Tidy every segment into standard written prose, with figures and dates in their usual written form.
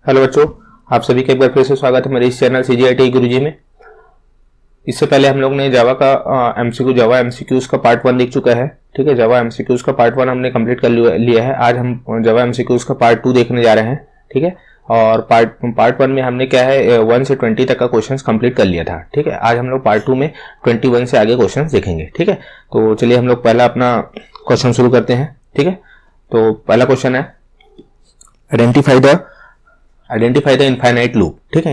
Hello बच्चों, आप सभी का एक बार फिर से स्वागत है मेरे इस चैनल CGIT गुरुजी में। इससे पहले हम लोग ने जावा का जावा एमसीक्यूज का पार्ट 1 देख चुका है। ठीक है, जावा एमसीक्यूज का पार्ट 1 हमने कंप्लीट कर लिया है। आज हम जावा एमसीक्यूज का पार्ट 2 देखने जा रहे हैं। ठीक है, और पार्ट 1 में हमने क्या है 1 से 20 तक का क्वेश्चंस कंप्लीट कर लिया था। ठीक है, आज हम लोग पार्ट 2 में 21 से आगे क्वेश्चंस देखेंगे। ठीक है, तो चलिए हम लोग पहला अपना क्वेश्चन शुरू करते हैं। ठीक है, तो पहला क्वेश्चन है आइडेंटिफाई द इनफाइनाइट लूप। ठीक है,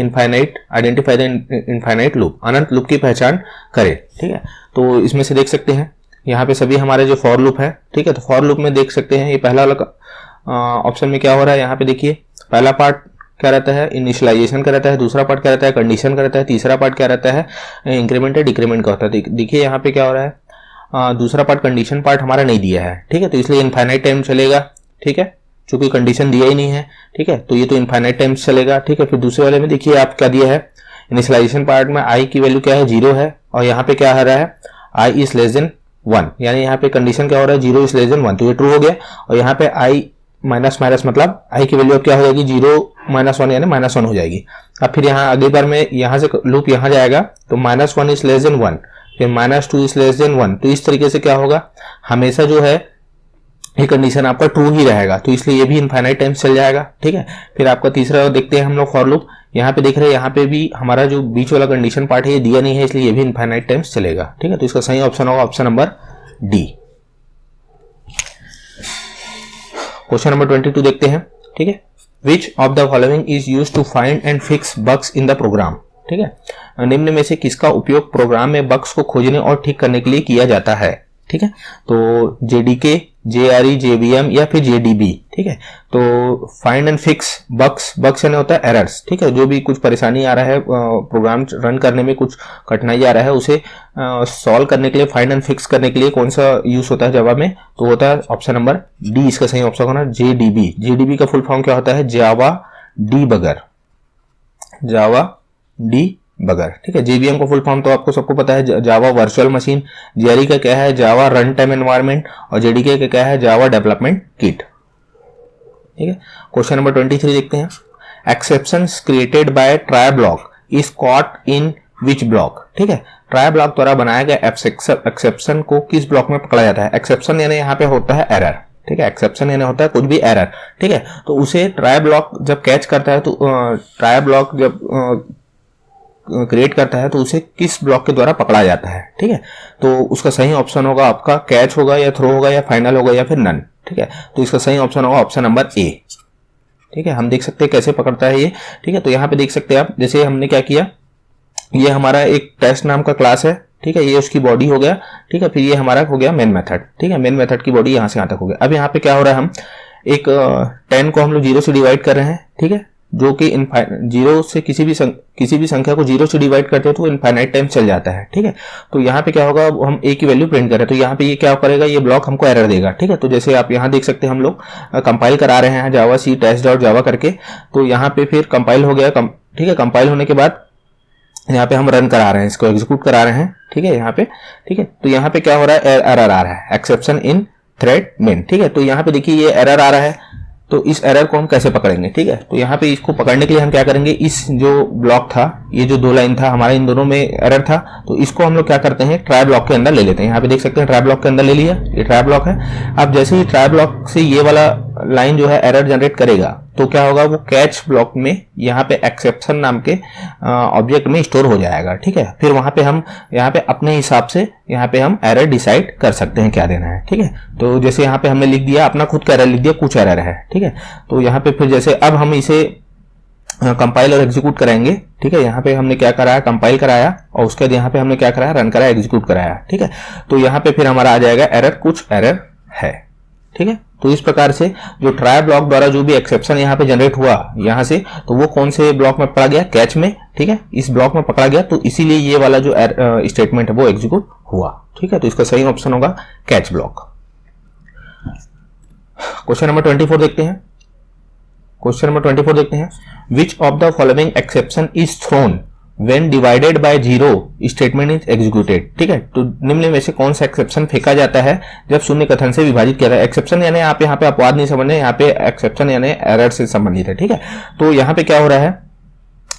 identify the infinite loop, Anant loop की पहचान करें। ठीक है, तो इसमें से देख सकते हैं यहाँ पे सभी हमारे जो फॉर लूप है। ठीक है, तो फॉर लूप में देख सकते हैं ये पहला वाला ऑप्शन में क्या हो रहा है। यहाँ पे देखिए पहला पार्ट क्या रहता है, इनिशियलाइजेशन का रहता है। दूसरा पार्ट क्या रहता है, कंडीशन का रहता है। तीसरा पार्ट क्या रहता है, इंक्रीमेंट या डिक्रीमेंट का होता है। देखिए यहाँ पे क्या हो रहा है, दूसरा पार्ट कंडीशन पार्ट हमारा नहीं दिया है। ठीक है, तो इसलिए इनफाइनाइट टाइम चलेगा। ठीक है, चूंकि कंडीशन दिया ही नहीं है। ठीक है, तो ये तो इनफाइनाइट टाइम्स चलेगा। ठीक है, फिर दूसरे वाले में देखिए आप क्या दिया है, इनिशियलाइजेशन पार्ट में आई की वैल्यू क्या है, 0 है। और यहाँ पे क्या आ रहा है, आई इज लेस देन 1, यानी यहाँ पे कंडीशन क्या हो रहा है, 0 इज लेस देन 1, तो ये ट्रू हो गया। और यहाँ पे आई माइनस मतलब आई की वैल्यू अब क्या हो जाएगी, 0 - 1 यानी -1 हो जाएगी। अब फिर यहाँ अगली बार में यहाँ से लूप यहाँ जाएगा तो -1 इज लेस देन 1, फिर -2 इज लेस देन 1। तो इस तरीके से क्या होगा, हमेशा जो है ये कंडीशन आपका ट्रू ही रहेगा, तो इसलिए ये भी इनफाइनाइट टाइम्स चल जाएगा। ठीक है, फिर आपका तीसरा देखते हैं हम लोग फॉर लूप। यहाँ पे देख रहे हैं, यहाँ पे भी हमारा जो बीच वाला कंडीशन पार्ट है ये दिया नहीं है, इसलिए ये भी इनफाइनाइट टाइम्स चलेगा। ठीक है, तो इसका सही ऑप्शन होगा option number D. Question number 22 देखते हैं। ठीक है, which of the following is used to find and fix bugs in the program. ठीक है, निम्न में से किसका उपयोग प्रोग्राम में बग्स को खोजने और ठीक करने के लिए किया जाता है। ठीक है, तो जेडीके, जेआरई, जेवीएम या फिर जेडीबी। ठीक है, तो फाइंड एंड फिक्स बग्स यानी होता है एरर्स। ठीक है, जो भी कुछ परेशानी आ रहा है, प्रोग्राम रन करने में कुछ कठिनाई आ रहा है, उसे सॉल्व करने के लिए, फाइंड एंड फिक्स करने के लिए कौन सा यूज होता है जावा में, तो होता है ऑप्शन नंबर डी। इसका सही ऑप्शन होगा जेडीबी। जेडीबी का फुल फॉर्म क्या होता है, जावा डीबगर, जावा डीबगर। ठीक है, जेवीएम का फुल फॉर्म तो आपको सबको पता है, जावा वर्चुअल मशीन। जेआरई का क्या है, जावा रन टाइम एनवायरनमेंट। और जेडीके का क्या है, जावा डेवलपमेंट किट। ठीक है, क्वेश्चन नंबर 23 देखते हैं। Exceptions created by try block is caught in which block. ठीक है, ट्राई ब्लॉक द्वारा बनाया गया एक्सेप्शन को किस ब्लॉक में पकड़ा जाता है। एक्सेप्शन यानी यहाँ पे होता है एरर। ठीक है, एक्सेप्शन यानी होता है कुछ भी एरर। ठीक है, तो उसे ट्राई ब्लॉक जब कैच करता है, तो ट्राई ब्लॉक जब क्रिएट करता है तो उसे किस ब्लॉक के द्वारा पकड़ा जाता है। ठीक है, तो उसका सही ऑप्शन होगा आपका कैच होगा, या थ्रो होगा, या फाइनल होगा, या फिर नन। ठीक है, तो इसका सही ऑप्शन होगा ऑप्शन नंबर ए। ठीक है, हम देख सकते हैं कैसे पकड़ता है ये। ठीक है, तो यहाँ पे देख सकते हैं आप, जैसे हमने क्या किया, ये हमारा एक टेस्ट नाम का क्लास है। ठीक है, ये उसकी बॉडी हो गया। ठीक है, फिर ये हमारा हो गया मेन मेथड। ठीक है, मेन मेथड की बॉडी यहाँ से यहाँ तक हो गया। अब यहाँ पे क्या हो रहा है, हम एक 10 को हम लोग 0 से डिवाइड कर रहे हैं। ठीक है, जो कि 0 से किसी भी संख्या को 0 से डिवाइड करते हैं तो इनफाइनाइट टाइम चल जाता है। ठीक है, तो यहाँ पे क्या होगा, हम a की वैल्यू प्रिंट करें तो यहाँ पे ये क्या करेगा, ये ब्लॉक हमको एरर देगा। ठीक है, तो जैसे आप यहाँ देख सकते हैं, हम लोग कंपाइल करा रहे हैं जावा सी test.java करके, तो यहाँ पे फिर कंपाइल हो गया। ठीक है, कंपाइल होने के बाद यहाँ पे हम रन करा रहे हैं, इसको एग्जीक्यूट करा रहे हैं। ठीक है, यहाँ पे ठीक है, तो यहाँ पे क्या हो रहा है, एरर आ रहा है, एक्सेप्शन इन थ्रेड मेन। ठीक है, तो यहाँ पे देखिए ये एरर आ रहा है, तो इस एरर को हम कैसे पकड़ेंगे। ठीक है, तो यहाँ पे इसको पकड़ने के लिए हम क्या करेंगे, इस जो ब्लॉक था, ये जो 2 लाइन था हमारे, इन दोनों में एरर था, तो इसको हम लोग क्या करते हैं, ट्राई ब्लॉक के अंदर ले लेते हैं। यहाँ पे देख सकते हैं ट्राई ब्लॉक के अंदर ले लिया, ये ट्राई ब्लॉक है। अब जैसे ही ट्राई ब्लॉक से ये वाला लाइन जो है एरर जनरेट करेगा, तो क्या होगा, वो कैच ब्लॉक में यहाँ पे एक्सेप्शन नाम के ऑब्जेक्ट में स्टोर हो जाएगा। ठीक है, फिर वहां पे हम यहाँ पे अपने हिसाब से यहाँ पे हम एरर डिसाइड कर सकते हैं क्या देना है। ठीक है, तो जैसे यहाँ पे हमने लिख दिया, अपना खुद का एरर लिख दिया, कुछ एरर है। ठीक है, तो यहाँ पे फिर जैसे अब हम इसे कंपाइल और एग्जीक्यूट कराएंगे। ठीक है, यहाँ पे हमने क्या कराया, कंपाइल कराया, और उसके बाद यहाँ पे हमने क्या कराया, रन कराया, एग्जीक्यूट कराया। ठीक है, तो यहाँ पे फिर हमारा आ जाएगा एरर, कुछ एरर है। ठीक है, तो इस प्रकार से जो ट्राई ब्लॉक द्वारा जो भी एक्सेप्शन यहाँ पे जनरेट हुआ यहाँ से, तो वो कौन से ब्लॉक में पकड़ा गया, कैच में। ठीक है, इस ब्लॉक में पकड़ा गया, तो इसीलिए ये वाला जो स्टेटमेंट है वो एग्जीक्यूट हुआ। ठीक है, तो इसका सही ऑप्शन होगा कैच ब्लॉक। क्वेश्चन नंबर 24 देखते हैं। क्वेश्चन नंबर 24 देखते हैं, विच of the following exception is throne when divided by 0 statement is executed. ठीक है, तो निम्न में से कौन सा एक्सेप्शन फेंका जाता है जब शून्य कथन से विभाजित किया जाता है। एक्सेप्शन यानी आप यहाँ पे अपवाद नहीं समझने, यहाँ पे एक्सेप्शन यानी एरर से संबंधित है। ठीक है, तो यहाँ पे क्या हो रहा है,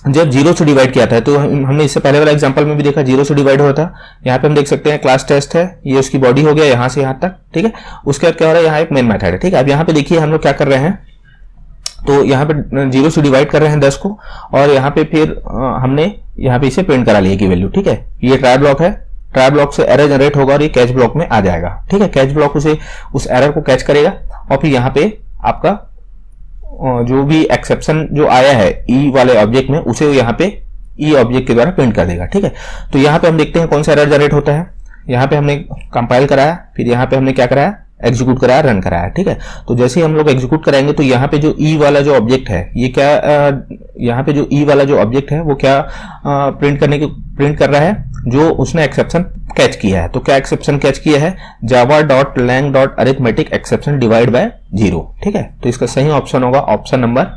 जब 0 से डिवाइड किया था, तो हमने इससे पहले वाला एग्जांपल में भी देखा 0 से डिवाइड हुआ था। यहाँ पे हम देख सकते हैं क्लास टेस्ट है, ये उसकी बॉडी हो गया यहाँ से यहाँ तक। ठीक है, उसके बाद क्या हो रहा है, यहाँ एक मेन मेथड है। ठीक है, अब यहाँ पे देखिए हम लोग क्या कर रहे हैं, तो यहाँ पे 0 से डिवाइड कर रहे हैं 10 को, और यहाँ पे फिर हमने यहाँ पे इसे प्रिंट करा लिया की वैल्यू। ठीक है, ये ट्राई ब्लॉक है, ट्राई ब्लॉक से एरर जनरेट होगा और ये कैच ब्लॉक में आ जाएगा। ठीक है, कैच ब्लॉक उसे उस एरर को कैच करेगा और फिर यहाँ पे आपका जो भी एक्सेप्शन जो आया है ई वाले ऑब्जेक्ट में, उसे यहाँ पे ई ऑब्जेक्ट के द्वारा प्रिंट कर देगा। ठीक है, तो यहाँ पे हम देखते हैं कौन सा एरर जनरेट होता है। यहाँ पे हमने कंपाइल कराया, फिर यहाँ पे हमने क्या कराया, एग्जीक्यूट कराया, रन कराया। ठीक है, तो जैसे ही हम लोग एग्जीक्यूट कराएंगे तो यहाँ पे जो ई वाला जो ऑब्जेक्ट है, ये क्या यहाँ पे जो ई वाला जो ऑब्जेक्ट है वो क्या प्रिंट कर रहा है, जो उसने एक्सेप्शन कैच किया है। तो क्या एक्सेप्शन कैच किया है, java.lang.arithmetic exception divide by 0। ठीक है, तो इसका सही ऑप्शन होगा option number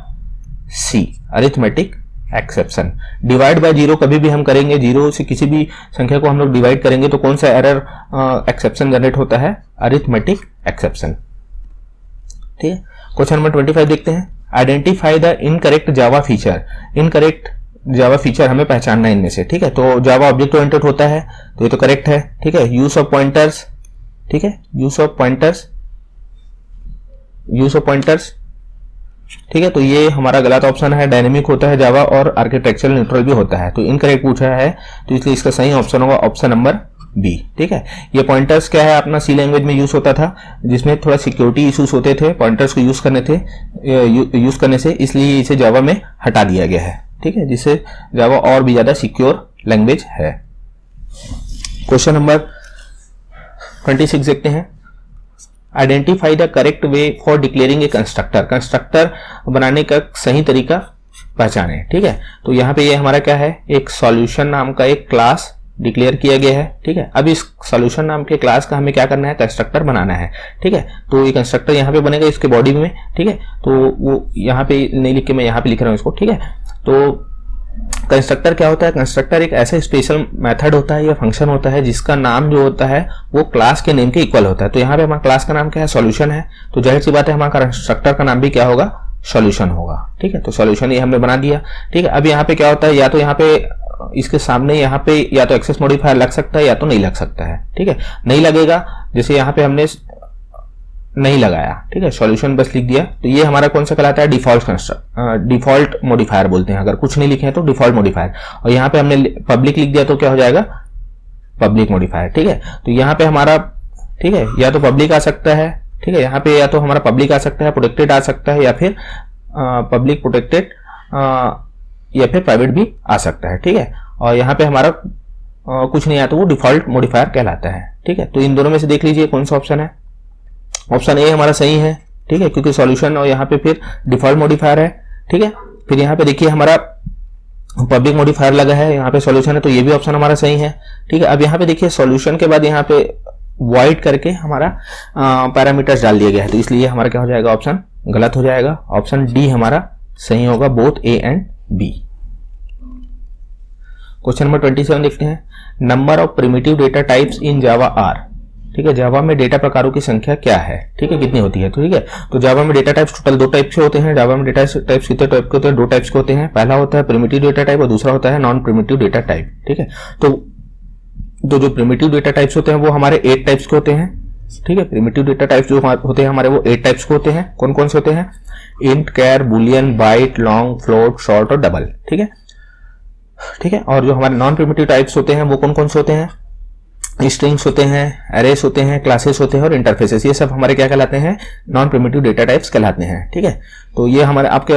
C, arithmetic exception. Divide by 0 कभी भी हम करेंगे, 0 से किसी भी संख्या को हम लोग डिवाइड करेंगे तो कौन सा एरर एक्सेप्शन जनरेट होता है, अरिथमेटिक एक्सेप्शन। ठीक है, क्वेश्चन नंबर 25 देखते हैं। Identify the incorrect Java feature. Incorrect Java feature हमें पहचानना है इनमें से। ठीक है, तो जावा ऑब्जेक्ट ओरिएंटेड होता है, तो ये तो करेक्ट है। ठीक है, यूज ऑफ पॉइंटर्स। ठीक है, यूज ऑफ पॉइंटर्स। ठीक है, तो ये हमारा गलत ऑप्शन है। डायनेमिक होता है जावा और आर्किटेक्चरल न्यूट्रल भी होता है, तो इनकरेक्ट पूछा है, तो इसलिए इसका सही ऑप्शन होगा ऑप्शन नंबर बी। ठीक है, ये पॉइंटर्स क्या है, अपना सी लैंग्वेज में यूज होता था, जिसमें थोड़ा सिक्योरिटी इश्यूज होते थे पॉइंटर्स को यूज करने से, इसलिए इसे जावा में हटा दिया गया है। ठीक है, जिससे जावा और भी ज्यादा सिक्योर लैंग्वेज है। क्वेश्चन नंबर 26 देखते हैं। Identify the correct way for declaring A constructor. Constructor बनाने का सही तरीका पहचाने। ठीक है, तो यहाँ पे ये हमारा क्या है, एक सॉल्यूशन नाम का एक क्लास डिक्लेयर किया गया है। ठीक है, अब इस सॉल्यूशन नाम के क्लास का हमें क्या करना है, कंस्ट्रक्टर बनाना है। ठीक है, तो ये कंस्ट्रक्टर यहाँ पे बनेगा इसके बॉडी में। ठीक है, तो वो यहाँ पे नहीं लिख के मैं यहाँ पे लिख रहा हूँ इसको। ठीक है, तो कंस्ट्रक्टर क्या होता है, कंस्ट्रक्टर एक ऐसा स्पेशल मेथड होता है या फंक्शन होता है जिसका नाम जो होता है वो क्लास के नेम के इक्वल होता है। तो यहाँ पे हमारा क्लास का नाम क्या है, सॉल्यूशन है, तो जाहिर सी बात है हमारा कंस्ट्रक्टर का नाम भी क्या होगा, सॉल्यूशन होगा। ठीक है, तो सॉल्यूशन ये हमने बना दिया। ठीक है, अब यहाँ पे क्या होता है, या तो यहाँ पे इसके सामने यहाँ पे या तो एक्सेस मॉडिफायर लग सकता है या तो नहीं लग सकता है। ठीक है, नहीं लगेगा, जैसे यहाँ पे हमने नहीं लगाया। ठीक है, सॉल्यूशन बस लिख दिया, तो ये हमारा कौन सा कहलाता है, डिफॉल्ट मॉडिफायर बोलते हैं। अगर कुछ नहीं लिखे हैं तो डिफॉल्ट मॉडिफायर, और यहाँ पे हमने पब्लिक लिख दिया तो क्या हो जाएगा, पब्लिक मॉडिफायर। ठीक है, तो यहाँ पे हमारा, ठीक है, या तो पब्लिक आ सकता है। ठीक है, यहाँ पे या तो हमारा पब्लिक आ सकता है, प्रोटेक्टेड आ सकता है, या फिर पब्लिक प्रोटेक्टेड या फिर प्राइवेट भी आ सकता है। ठीक है, और यहाँ पे हमारा कुछ नहीं आया तो वो डिफॉल्ट मॉडिफायर कहलाता है। ठीक है, तो इन दोनों में से देख लीजिए कौन सा ऑप्शन है, ऑप्शन ए हमारा सही है। ठीक है, क्योंकि सॉल्यूशन और यहाँ पे फिर डिफॉल्ट मॉडिफायर है। ठीक है, फिर यहाँ पे देखिए हमारा पब्लिक मॉडिफायर लगा है, यहाँ पे सॉल्यूशन है, तो ये भी ऑप्शन हमारा सही है। ठीक है, अब यहाँ पे देखिए सॉल्यूशन के बाद यहाँ पे वॉइड करके हमारा पैरामीटर्स डाल दिया गया है, तो इसलिए हमारा क्या हो जाएगा, ऑप्शन गलत हो जाएगा। ऑप्शन डी हमारा सही होगा, both A and B. Question number 27 देखते हैं। Number of primitive data types in Java are. ठीक है, जावा में डेटा प्रकारों की संख्या क्या है, ठीक है, कितनी होती है। तो ठीक है, तो जावा में डेटा टाइप्स टोटल 2 टाइप के होते हैं। जावा में डेटा टाइप्स कितने टाइप के होते हैं, 2 टाइप्स के होते हैं। पहला होता है प्रिमिटिव डेटा टाइप और दूसरा होता है नॉन प्रिमिटिव डेटा टाइप। ठीक है, तो जो प्रिमिटिव डेटा टाइप्स होते हैं वो हमारे 8 टाइप्स के होते हैं। ठीक है, प्रिमिटिव डेटा टाइप्स जो होते हैं हमारे वो 8 टाइप्स के होते हैं। कौन कौन से होते हैं, int, char, boolean, byte, long, float, short और डबल। ठीक है, ठीक है, और जो हमारे नॉन प्रिमिटिव टाइप्स होते हैं वो कौन कौन से होते हैं, स्ट्रिंग्स होते हैं, एरेस होते हैं, क्लासेस होते हैं और इंटरफेसेस। ये सब हमारे क्या कहलाते हैं, नॉन प्रिमिटिव डेटा टाइप्स कहलाते हैं। ठीक है, तो ये हमारे आपके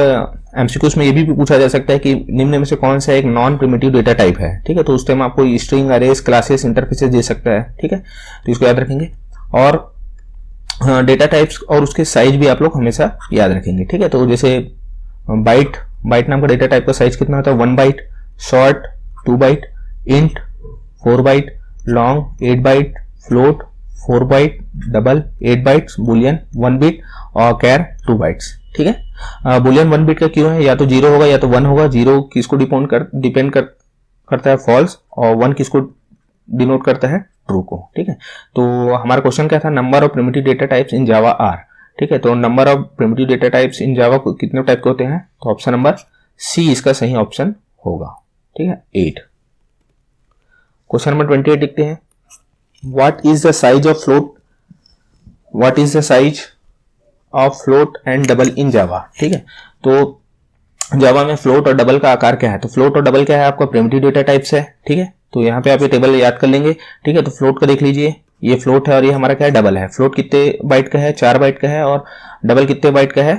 एमसीक्यूज में ये भी पूछा जा सकता है कि निम्न में से कौन सा एक नॉन प्रिमिटिव डेटा टाइप है। ठीक है, तो उस टाइम आपको स्ट्रिंग, एरेस, क्लासेस, इंटरफेसेस दे सकता है। ठीक है, तो इसको याद रखेंगे, और डेटा टाइप्स और उसके साइज भी आप लोग हमेशा याद रखेंगे। ठीक है, तो जैसे बाइट नाम का डेटा टाइप का साइज कितना होता है, 1 byte, short 2 byte, int 4 byte, long 8 byte, float 4 byte, double 8 bytes, boolean 1 bit और कैर 2 बाइट्स। ठीक है, बुलियन 1 बिट का क्यों है, या तो 0 होगा या तो 1 होगा। 0 किसको डिपेंड करता है फॉल्स और 1 किसको डिनोट करता है, ट्रू को। ठीक है, तो हमारा क्वेश्चन क्या था, number of primitive data types in Java are. ठीक है, तो number of primitive data types in Java कितने टाइप के होते हैं, तो ऑप्शन नंबर सी इसका सही ऑप्शन होगा। ठीक है, 8। क्वेश्चन नंबर 28 देखते हैं, what is the size of float, what is the size of float and double in Java. ठीक है, तो जावा में फ्लोट और डबल का आकार क्या है, तो फ्लोट और डबल क्या है, आपका प्रिमिटिव डेटा टाइप्स है। ठीक है, तो यहाँ पे आप ये टेबल याद कर लेंगे। ठीक है, तो फ्लोट का देख लीजिए, ये फ्लोट है और ये हमारा क्या है, डबल है। फ्लोट कितने बाइट का है, 4 बाइट का है, और डबल कितने बाइट का है,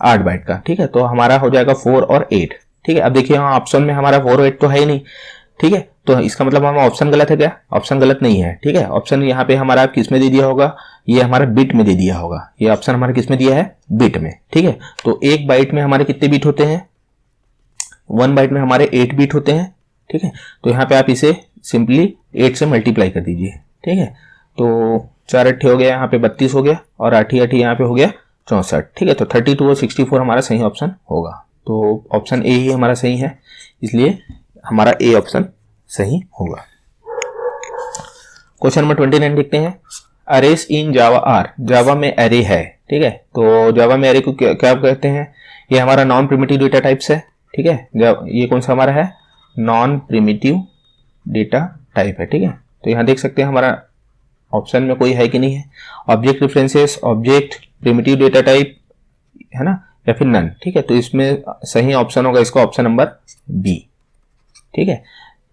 8 बाइट का। ठीक है, तो हमारा हो जाएगा 4 और 8। ठीक है, अब देखिए यहाँ ऑप्शन में हमारा 4 और 8 तो है ही नहीं। ठीक है, तो इसका मतलब हमारा ऑप्शन गलत है क्या, ऑप्शन गलत नहीं है। ठीक है, ऑप्शन यहाँ पे हमारा किस में दे दिया होगा, ये हमारा बिट में दे दिया होगा। ये ऑप्शन हमारा किस में दिया है, बिट में। ठीक है, तो 1 बाइट में हमारे कितने बिट होते हैं, 1 बाइट में हमारे 8 बिट होते हैं। ठीक है, तो यहाँ पे आप इसे सिंपली 8 से मल्टीप्लाई कर दीजिए। ठीक है, तो 4 8 हो गया, यहाँ पे 32 हो गया, और 8 8 यहाँ पे हो गया 64। ठीक है, तो 32 और 64 हमारा सही ऑप्शन होगा। तो ऑप्शन ए ही हमारा सही है, इसलिए हमारा ए ऑप्शन सही होगा। क्वेश्चन नंबर 29 देखते हैं, अरेस इन जावा आर। जावा में एरे है। ठीक है, तो जावा में एरे को क्या कहते हैं, ये हमारा नॉन प्रिमिटिव डेटा टाइप्स है। ठीक है, ये कौन सा हमारा है, नॉन प्रिमिटिव डेटा टाइप है। ठीक है, तो यहाँ देख सकते हैं हमारा ऑप्शन में कोई है कि नहीं है, object references, object, primitive data type, है ना, या फिर नन। ठीक है, तो इसमें सही ऑप्शन होगा इसका ऑप्शन नंबर बी। ठीक है,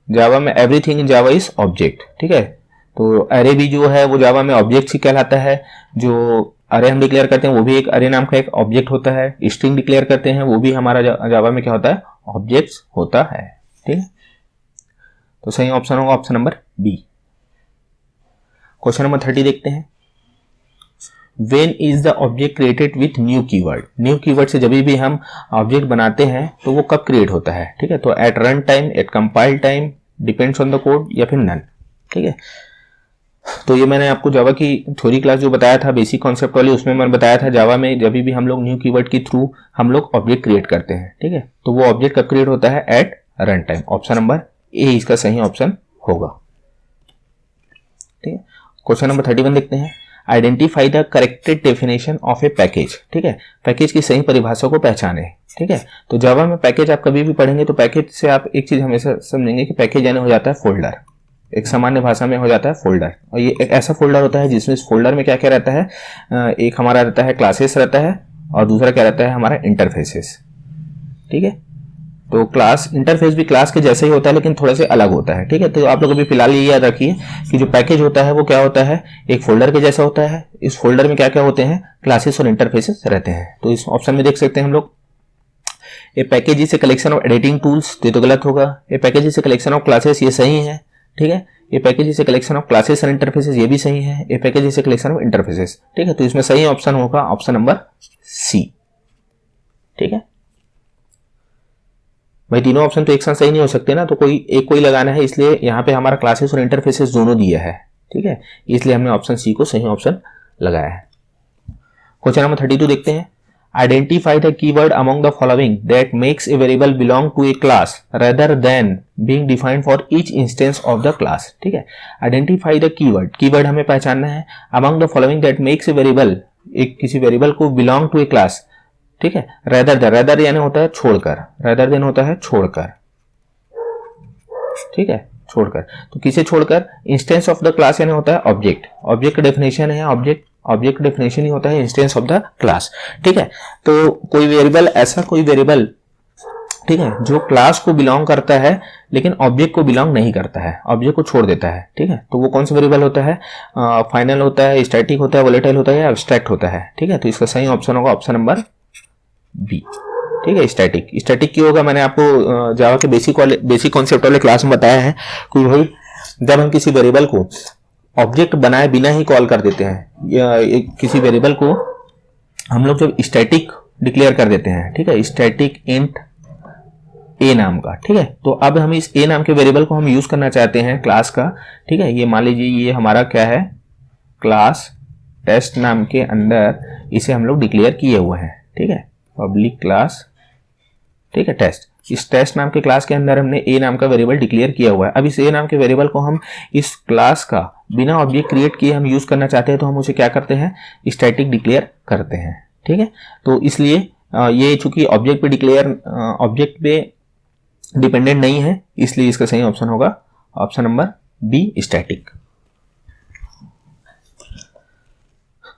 जावा में everything in Java is object. ठीक है, तो अरे भी जो है वो जावा में ऑब्जेक्ट ही कहलाता है। जो अरे हम डिक्लेयर करते हैं वो भी एक अरे नाम का एक ऑब्जेक्ट होता है। स्ट्रिंग डिक्लेयर करते हैं वो भी हमारा जावा में क्या होता है, ऑब्जेक्ट्स होता है। ठीक है, तो सही ऑप्शन होगा option number B. Question number 30 देखते हैं, When is the object created with new keyword? New keyword से जब भी हम ऑब्जेक्ट बनाते हैं तो वो कब क्रिएट होता है। ठीक है, तो at run time, at compile time, depends on the code, या फिर नन। ठीक है, तो ये मैंने आपको जावा की थ्योरी क्लास जो बताया था बेसिक कॉन्सेप्ट वाली, उसमें मैंने बताया था जावा में जब भी हम लोग न्यू कीवर्ड के थ्रू हम लोग ऑब्जेक्ट क्रिएट करते हैं। ठीक है, तो वो ऑब्जेक्ट कब क्रिएट होता है, at run time. Option number A इसका सही ऑप्शन होगा। ठीक है, क्वेश्चन नंबर 31 देखते हैं, identify the corrected definition of A package. ठीक है, पैकेज की सही परिभाषा को पहचाने। ठीक है, तो जावा में पैकेज आप कभी भी पढ़ेंगे तो पैकेज से आप एक चीज हमेशा समझेंगे कि पैकेज यानी हो जाता है फोल्डर। एक सामान्य भाषा में हो जाता है फोल्डर, और ये एक ऐसा फोल्डर होता है जिसमें इस फोल्डर में क्या क्या रहता है, एक हमारा रहता है क्लासेस रहता है, और दूसरा क्या रहता है हमारा इंटरफेसेस। ठीक है, तो क्लास इंटरफेस भी क्लास के जैसे ही होता है लेकिन थोड़ा से अलग होता है। ठीक है, तो आप लोग अभी फिलहाल ये याद रखिए कि जो पैकेज होता है वो क्या होता है, एक फोल्डर के जैसा होता है। इस फोल्डर में क्या क्या होते हैं, क्लासेस और इंटरफेसेस रहते हैं। तो इस ऑप्शन में देख सकते हैं हम लोग, a package is a collection of editing tools, ये तो गलत होगा। A package is a collection of classes, ये सही है। ठीक है, ये package is a collection of classes and interfaces, ये भी सही है। A package is a collection of interfaces. ठीक है, तो इसमें सही ऑप्शन होगा ऑप्शन नंबर सी। ठीक है भाई, तीनों ऑप्शन तो एक साथ सही नहीं हो सकते ना, तो कोई एक कोई लगाना है, इसलिए यहाँ पे हमारा क्लासेस और इंटरफेसेस दोनों दिया है। ठीक है, इसलिए हमने ऑप्शन सी को सही ऑप्शन लगाया है। क्वेश्चन नंबर 32 देखते हैं, identify the keyword among the following that makes a variable belong to a class rather than being defined for each instance of the class. ठीक है, आइडेंटिफाई द कीवर्ड, कीवर्ड हमें पहचानना है, among the following that makes a variable, एक किसी variable को belong to a class. ठीक है, रेदर यानी होता है छोड़कर, रेदर देन होता है छोड़कर। ठीक है, छोड़कर, तो किसे छोड़कर, इंस्टेंस ऑफ द क्लास यानी होता है ऑब्जेक्ट। ऑब्जेक्ट का डेफिनेशन है ऑब्जेक्ट डेफिनेशन ही होता है इंस्टेंस ऑफ द क्लास। ठीक है, तो कोई वेरिएबल, ऐसा कोई वेरिएबल, ठीक है, जो क्लास को बिलोंग करता है लेकिन ऑब्जेक्ट को बिलोंग नहीं करता है, ऑब्जेक्ट को छोड़ देता है। ठीक है, तो वो कौन सा वेरिएबल होता है, फाइनल होता है, स्टैटिक होता है, वोलेटाइल होता है, या एब्स्ट्रैक्ट होता है। ठीक है, तो इसका सही ऑप्शन होगा ऑप्शन नंबर बी। ठीक है, स्टैटिक क्यों होगा, मैंने आपको जावा के बेसिक कॉन्सेप्ट वाले क्लास में बताया है कि भाई जब हम किसी वेरिएबल को ऑब्जेक्ट बनाए बिना ही कॉल कर देते हैं, या किसी वेरिएबल को हम लोग जब स्टैटिक डिक्लेयर कर देते हैं, ठीक है, स्टैटिक इंट ए नाम का। ठीक है, तो अब हम इस ए नाम के वेरिएबल को हम यूज करना चाहते हैं क्लास का। ठीक है, ये मान लीजिए ये हमारा क्या है, क्लास टेस्ट नाम के अंदर इसे हम लोग डिक्लेयर किए हुए हैं। ठीक है, पब्लिक क्लास ठीक है, टेस्ट। इस टेस्ट नाम के क्लास के अंदर हमने ए नाम का वेरिएबल डिक्लेयर किया हुआ है। अब इस ए नाम के वेरिएबल को हम इस क्लास का बिना ऑब्जेक्ट क्रिएट किए हम यूज करना चाहते हैं, तो हम उसे क्या करते हैं, स्टैटिक डिक्लेयर करते हैं। ठीक है, तो इसलिए ये चूंकि ऑब्जेक्ट पे डिक्लेयर ऑब्जेक्ट पे डिपेंडेंट नहीं है, इसलिए इसका सही ऑप्शन होगा option number B, static.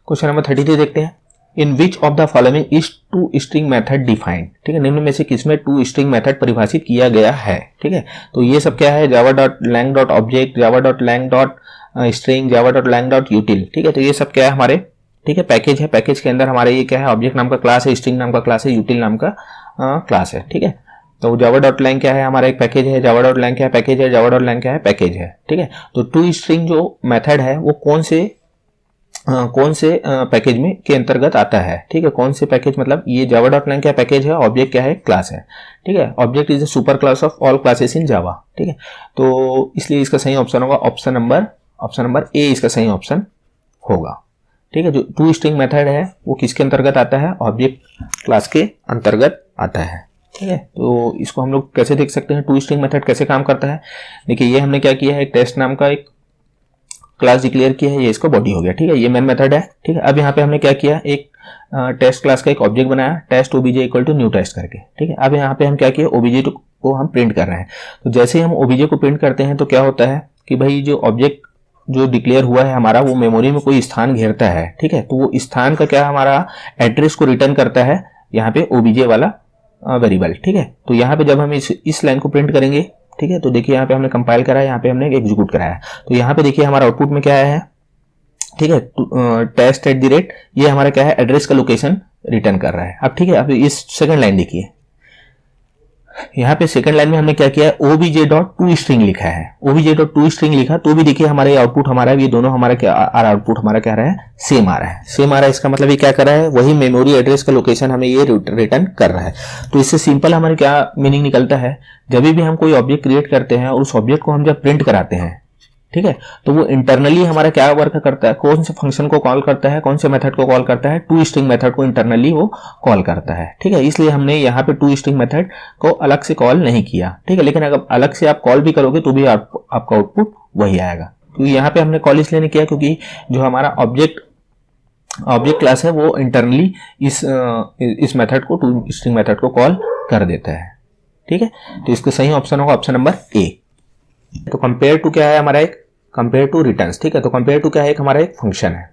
Question number 32 देखते हैं। In which of the following is to string method defined. ठीक है, निम्न में से किसमें टू स्ट्रिंग मेथड परिभाषित किया गया है। ठीक है, तो ये सब क्या है, java.lang.object, java.lang.string, java.lang.util। ठीक है, तो ये सब क्या है हमारे, ठीक है, पैकेज है। पैकेज के अंदर हमारे ये क्या है, ऑब्जेक्ट नाम का क्लास है, स्ट्रिंग नाम का क्लास है, यूटिल नाम का क्लास है। ठीक है, तो java.lang क्या है, हमारा एक पैकेज है। java.lang क्या है, पैकेज है। java.lang क्या है, पैकेज है। ठीक है, तो टू स्ट्रिंग जो मेथड है वो कौन से पैकेज में के अंतर्गत आता है। ठीक है, कौन से पैकेज, मतलब ये java.lang क्या पैकेज है, ऑब्जेक्ट क्या है, क्लास है। ठीक है, object is a super class of all classes in Java. ठीक है, तो इसलिए इसका सही ऑप्शन होगा ऑप्शन नंबर ए, इसका सही ऑप्शन होगा। ठीक है, जो टू स्ट्रिंग मेथड है वो किसके अंतर्गत आता है, ऑब्जेक्ट क्लास के अंतर्गत आता है। ठीक है, तो इसको हम लोग कैसे देख सकते हैं, टू स्ट्रिंग मेथड कैसे काम करता है। देखिए, ये हमने क्या किया है, एक टेस्ट नाम का एक क्लास डिक्लेयर किया है, ये इसका बॉडी हो गया। ठीक है, ये मेन मेथड है। ठीक है, अब यहाँ पे हमने क्या किया, एक टेस्ट क्लास का एक ऑब्जेक्ट बनाया, test obj equal to new test करके। ठीक है, अब यहाँ पे हम क्या किया, ओबीजे को हम प्रिंट कर रहे हैं। तो जैसे ही हम ओबीजे को प्रिंट करते हैं तो क्या होता है कि भाई जो ऑब्जेक्ट जो डिक्लेयर हुआ है हमारा, वो मेमोरी में कोई स्थान घेरता है। ठीक है, तो वो स्थान का क्या हमारा एड्रेस को रिटर्न करता है यहाँ पे ओबीजे वाला वेरिएबल। ठीक है, तो यहाँ पे जब हम इस लाइन को प्रिंट करेंगे, ठीक है, तो देखिए यहाँ पे हमने कंपाइल करा है, यहाँ पे हमने एग्जीक्यूट कराया, तो यहाँ पे देखिए हमारा आउटपुट में क्या आया है। ठीक है, टेस्ट एट द रेट, ये हमारा क्या है, एड्रेस का लोकेशन रिटर्न कर रहा है। अब ठीक है, अब इस सेकंड लाइन देखिए, यहाँ पे सेकंड लाइन में हमने क्या किया है, obj.toString लिखा है। obj.toString लिखा तो भी देखिए हमारे आउटपुट हमारा, ये दोनों हमारा क्या आउटपुट हमारा क्या आ रहा है, सेम आ रहा है, सेम आ रहा है। इसका मतलब ये क्या कर रहा है, वही मेमोरी एड्रेस का लोकेशन हमें ये रिटर्न कर रहा है। तो इससे सिंपल हमारे क्या मीनिंग निकलता है, जब भी हम कोई ऑब्जेक्ट क्रिएट करते हैं और उस ऑब्जेक्ट को हम जब प्रिंट कराते हैं, ठीक है, तो वो इंटरनली हमारा क्या वर्क करता है, कौन से फंक्शन को कॉल करता है, कौन से मेथड को कॉल करता है, टू स्ट्रिंग मेथड को इंटरनली वो कॉल करता है। ठीक है, इसलिए हमने यहाँ पे टू स्ट्रिंग मेथड को अलग से कॉल नहीं किया। ठीक है, लेकिन अगर अलग से आप कॉल भी करोगे तो भी आपका आउटपुट वही आएगा, क्योंकि यहाँ पे हमने कॉल इसलिए नहीं किया क्योंकि जो हमारा ऑब्जेक्ट क्लास है वो इंटरनली इस मेथड को, टू स्ट्रिंग मेथड को कॉल कर देता है। ठीक है, तो इसका सही ऑप्शन होगा ऑप्शन नंबर ए। तो कंपेयर टू क्या है हमारा, एक कंपेयर टू रिटर्न्स। ठीक है, तो कंपेयर टू क्या है, एक हमारा एक फंक्शन है।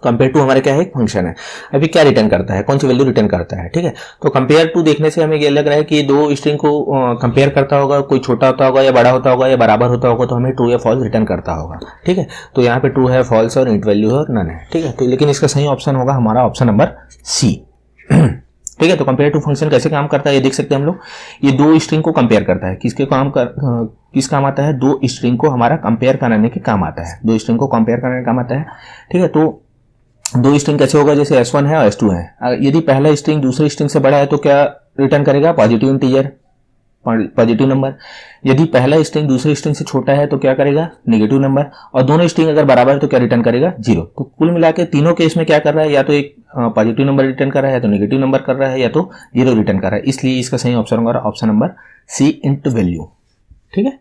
कंपेयर टू हमारे क्या है, एक फंक्शन है। अभी क्या रिटर्न करता है, कौन सी वैल्यू रिटर्न करता है। ठीक है, तो कंपेयर टू देखने से हमें ये लग रहा है कि दो स्ट्रिंग को कंपेयर करता होगा, कोई छोटा होता होगा या बड़ा होता होगा या बराबर होता होगा, तो हमें ट्रू या फॉल्स रिटर्न करता होगा। ठीक है, तो यहाँ पे ट्रू है, फॉल्स है और इंट वैल्यू है और नन है। ठीक है, तो लेकिन इसका सही ऑप्शन होगा हमारा ऑप्शन नंबर सी। ठीक है, तो कंपेयर टू फंक्शन कैसे काम करता है ये देख सकते हैं हम लोग। ये दो स्ट्रिंग को कंपेयर करता है, किस काम आता है, दो स्ट्रिंग को हमारा कंपेयर कराने के काम आता है, दो स्ट्रिंग को कंपेयर करने का काम आता है। ठीक है, तो दो स्ट्रिंग कैसे होगा, जैसे S1 है और S2 है। यदि पहला स्ट्रिंग दूसरे स्ट्रिंग से बड़ा है तो क्या रिटर्न करेगा, पॉजिटिव इंटीजर, पॉजिटिव नंबर। यदि पहला स्ट्रिंग दूसरे स्ट्रिंग से छोटा है तो क्या करेगा, नेगेटिव नंबर। और दोनों स्ट्रिंग अगर बराबर है तो क्या रिटर्न करेगा, 0। तो कुल मिला के तीनों केस में क्या कर रहा है, या तो एक पॉजिटिव नंबर रिटर्न कर रहा है, या तो नेगेटिव नंबर कर रहा है, या तो 0 रिटर्न कर रहा है। इसलिए इसका सही ऑप्शन होगा option number C, int value. ठीक है,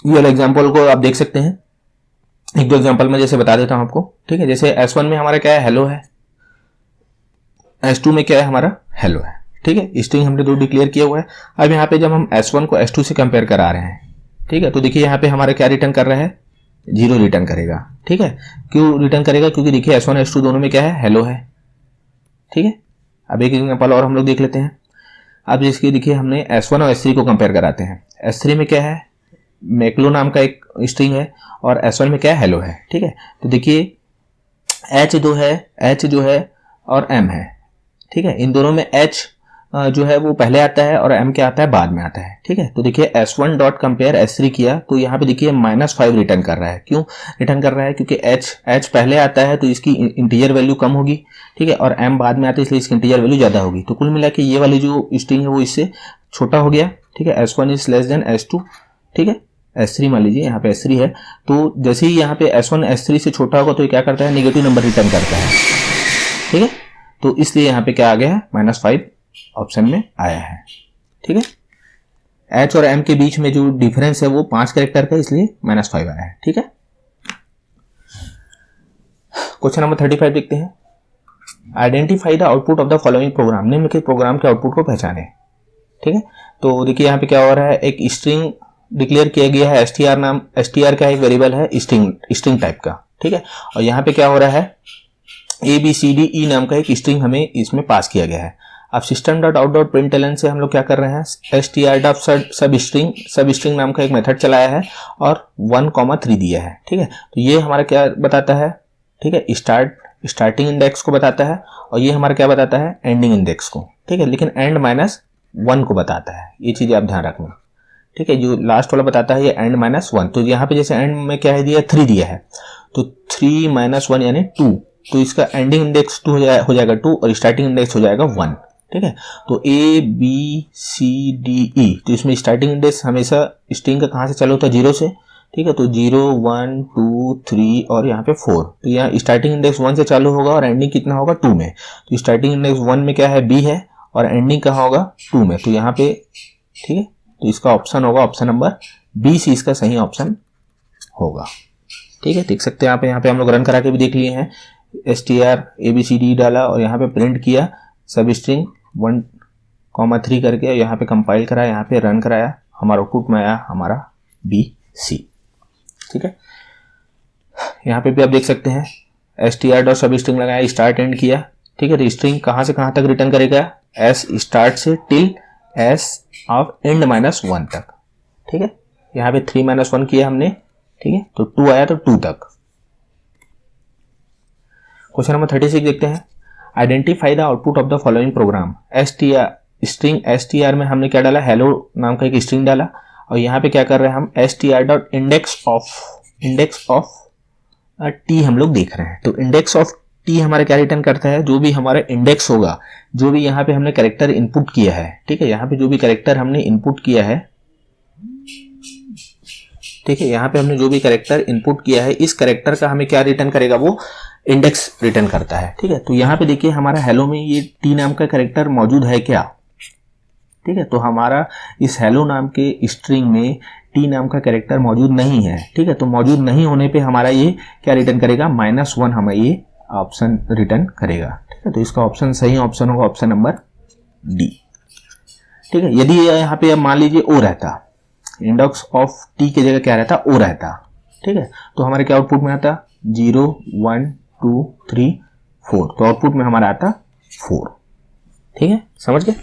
ये वाला एग्जाम्पल को आप देख सकते हैं, एक दो एग्जाम्पल में जैसे बता देता हूं आपको। ठीक है, जैसे S1 में हमारा क्या है, हेलो है, S2 में क्या है हमारा, हेलो है। ठीक है, स्ट्रिंग हमने दो डिक्लेयर किया हुआ है। अब यहाँ पे जब हम S1 को S2 से कंपेयर करा रहे हैं, ठीक है, तो देखिए यहाँ पे हमारा क्या रिटर्न कर रहा है, 0 रिटर्न करेगा। ठीक है, क्यों रिटर्न करेगा, क्योंकि देखिए S1 S2 दोनों में क्या है, हेलो है। ठीक है, अब एक एग्जाम्पल और हम लोग देख लेते हैं। अब जिसकी देखिए हमने S1 और S3 को कंपेयर कराते हैं। S3 में क्या है, मैक्लो नाम का एक स्ट्रिंग है और S1 में क्या है, हेलो है। ठीक है, तो देखिए H जो है और M है। ठीक है, इन दोनों में H जो है वो पहले आता है और M क्या आता है, बाद में आता है। ठीक है, तो देखिए S1 डॉट कंपेयर S3 किया तो यहाँ पे देखिए -5 रिटर्न कर रहा है। क्यों रिटर्न कर रहा है, क्योंकि H पहले आता है तो इसकी इंटीजर वैल्यू कम होगी। ठीक है, और M बाद में आता है इसलिए इसकी इंटीजर वैल्यू ज्यादा होगी। तो कुल मिला के ये वाली जो स्ट्रिंग है वो इससे छोटा हो गया। ठीक है, S1 is less than S2। ठीक है, S3 मान लीजिए यहाँ पे S3 है, तो जैसे ही यहाँ पे S1 S3 से छोटा होगा तो क्या करता है, नेगेटिव नंबर रिटर्न करता है। ठीक है, तो इसलिए यहाँ पे क्या आ गया है, -5 ऑप्शन में आया है। ठीक है, एच और एम के बीच में जो डिफरेंस है वो 5 कैरेक्टर का, इसलिए -5 आया है। ठीक है, क्वेश्चन नंबर 35 देखते हैं। Identify the output of the following programme, निम्नलिखित प्रोग्राम के आउटपुट को पहचाने। ठीक है, तो देखिए यहाँ पे क्या हो रहा है, एक स्ट्रिंग डिक्लेयर किया गया है, str नाम, str का एक वेरिएबल है स्ट्रिंग टाइप का। ठीक है, और यहाँ पे क्या हो रहा है, ABCDE नाम का एक स्ट्रिंग हमें इसमें पास किया गया है। अब system.out.println से हम लोग क्या कर रहे हैं, str सबस्ट्रिंग नाम का एक मेथड चलाया है और 1,3 दिया है। ठीक है, तो ये हमारा क्या बताता है, ठीक है, स्टार्टिंग इंडेक्स को बताता है, और ये हमारा क्या बताता है, एंडिंग इंडेक्स को। ठीक है, लेकिन एंड -1 को बताता है, ये चीजें आप ध्यान रखना। ठीक है, जो लास्ट वाला बताता है ये एंड -1, तो यहाँ पे जैसे एंड में क्या है दिया, 3 दिया है, तो 3 - 1 यानी 2, तो इसका एंडिंग इंडेक्स 2 हो जाएगा 2 और स्टार्टिंग इंडेक्स हो जाएगा 1। ठीक है, तो ABCDE, तो इसमें स्टार्टिंग इंडेक्स हमेशा स्ट्रिंग का कहाँ से चालू होता है, 0 से। ठीक है, तो 0 1 2 3 और यहाँ पे 4, तो यहाँ स्टार्टिंग इंडेक्स 1 से चालू होगा और एंडिंग कितना होगा, 2 में। तो स्टार्टिंग इंडेक्स 1 में क्या है, B है, और एंडिंग कहाँ होगा, 2 में, तो यहाँ पे ठीक है, तो इसका ऑप्शन होगा ऑप्शन नंबर B, सी इसका सही ऑप्शन होगा। ठीक है, देख सकते हैं आप, यहाँ पे हम लोग रन करा के भी देख लिए हैं, str ABCD डाला और यहाँ पे प्रिंट किया सब स्ट्रिंग 1,3 करके, यहाँ पे कंपाइल करा, यहाँ पे रन कराया, हमारा आउटपुट में आया हमारा BC। ठीक है, यहाँ पे भी आप देख सकते हैं str डॉट सब स्ट्रिंग लगाया, स्टार्ट एंड किया। ठीक है, तो स्ट्रिंग कहाँ से कहाँ तक रिटर्न करेगा, S स्टार्ट से टिल S ऑफ एंड -1 तक। ठीक है, यहाँ पे 3 - 1 किया हमने। ठीक है, तो 2 आया तो 2 तक। क्वेश्चन नंबर 36 देखते हैं। Identify the output of the following programme. String str में हमने क्या डाला, हेलो नाम का एक स्ट्रिंग डाला, और यहाँ पे क्या कर रहे हैं हम, str dot index of t हम लोग देख रहे हैं। तो इंडेक्स ऑफ t हमारा क्या रिटर्न करता है, जो भी हमारा इंडेक्स होगा, जो भी यहाँ पे हमने कैरेक्टर इनपुट किया है। ठीक है, यहाँ पे जो भी कैरेक्टर हमने इनपुट किया है, ठीक है, यहाँ पे हमने जो भी कैरेक्टर इनपुट किया है, इस कैरेक्टर का हमें क्या रिटर्न करेगा, वो इंडेक्स रिटर्न करता है। ठीक है, तो यहाँ पे देखिए हमारा हेलो में ये t नाम का कैरेक्टर मौजूद है क्या। ठीक है, तो हमारा इस हेलो नाम के स्ट्रिंग में t नाम का कैरेक्टर मौजूद नहीं है। ठीक है, तो मौजूद नहीं होने पे हमारा ये क्या रिटर्न करेगा, -1 हमें ये ऑप्शन रिटर्न करेगा। ठीक है, तो इसका ऑप्शन सही ऑप्शन होगा ऑप्शन नंबर D। ठीक है, यदि यहाँ पे मान लीजिए O रहता, इंडेक्स ऑफ t की जगह क्या रहता, O रहता। ठीक है, तो हमारे क्या आउटपुट में आता, 0 1 2 3 4, तो आउटपुट में हमारा आता 4। ठीक है, समझ गए।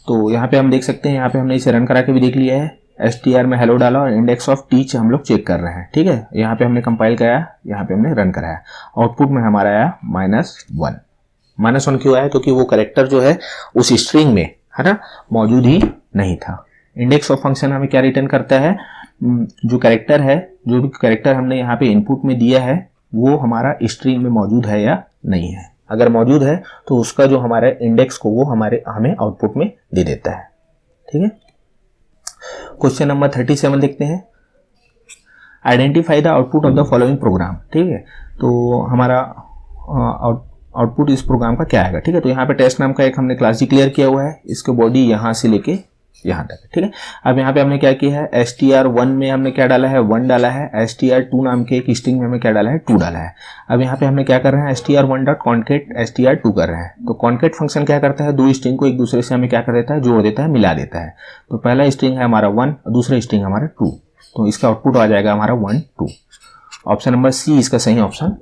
तो यहाँ पे हम देख सकते हैं, यहाँ पे हमने इसे रन करा के भी देख लिया है, str में हेलो डाला और इंडेक्स ऑफ t हम लोग चेक कर रहे हैं। ठीक है, यहाँ पे हमने कंपाइल कराया, यहाँ पे हमने रन कराया, आउटपुट में हमारा आया -1। -1 क्यों आया, क्योंकि वो कैरेक्टर जो है उस स्ट्रिंग में है ना मौजूद ही नहीं था। इंडेक्स ऑफ फंक्शन हमें क्या रिटर्न करता है, जो कैरेक्टर है, जो भी कैरेक्टर हमने यहाँ पे इनपुट में दिया है वो हमारा स्ट्रिंग में मौजूद है या नहीं है। अगर मौजूद है तो उसका जो हमारे इंडेक्स को वो हमें आउटपुट में दे देता है। ठीक है, क्वेश्चन नंबर 37 देखते हैं। Identify the output of the following programme. ठीक है, तो हमारा आउटपुट इस प्रोग्राम का क्या आएगा। ठीक है, तो यहाँ पे टेस्ट नाम का एक हमने क्लास डिक्लेयर किया हुआ है, इसके बॉडी यहाँ से लेके यहाँ तक। ठीक है, अब यहाँ पे हमने क्या किया है, str1 में हमने क्या डाला है, 1 डाला है, str2 नाम के एक स्ट्रिंग में हमने क्या डाला है, 2 डाला है। अब यहाँ पे हमने क्या कर रहे हैं, str1 डॉट कॉन्केट str2 कर रहे हैं। तो कॉन्केट फंक्शन क्या करता है, दो स्ट्रिंग को एक दूसरे से हमें क्या कर देता है, जोड़ देता है, मिला देता है। तो पहला स्ट्रिंग है हमारा 1 और दूसरा स्ट्रिंग हमारा 2, तो इसका आउटपुट आ जाएगा हमारा 1 2। ऑप्शन नंबर सी इसका सही ऑप्शन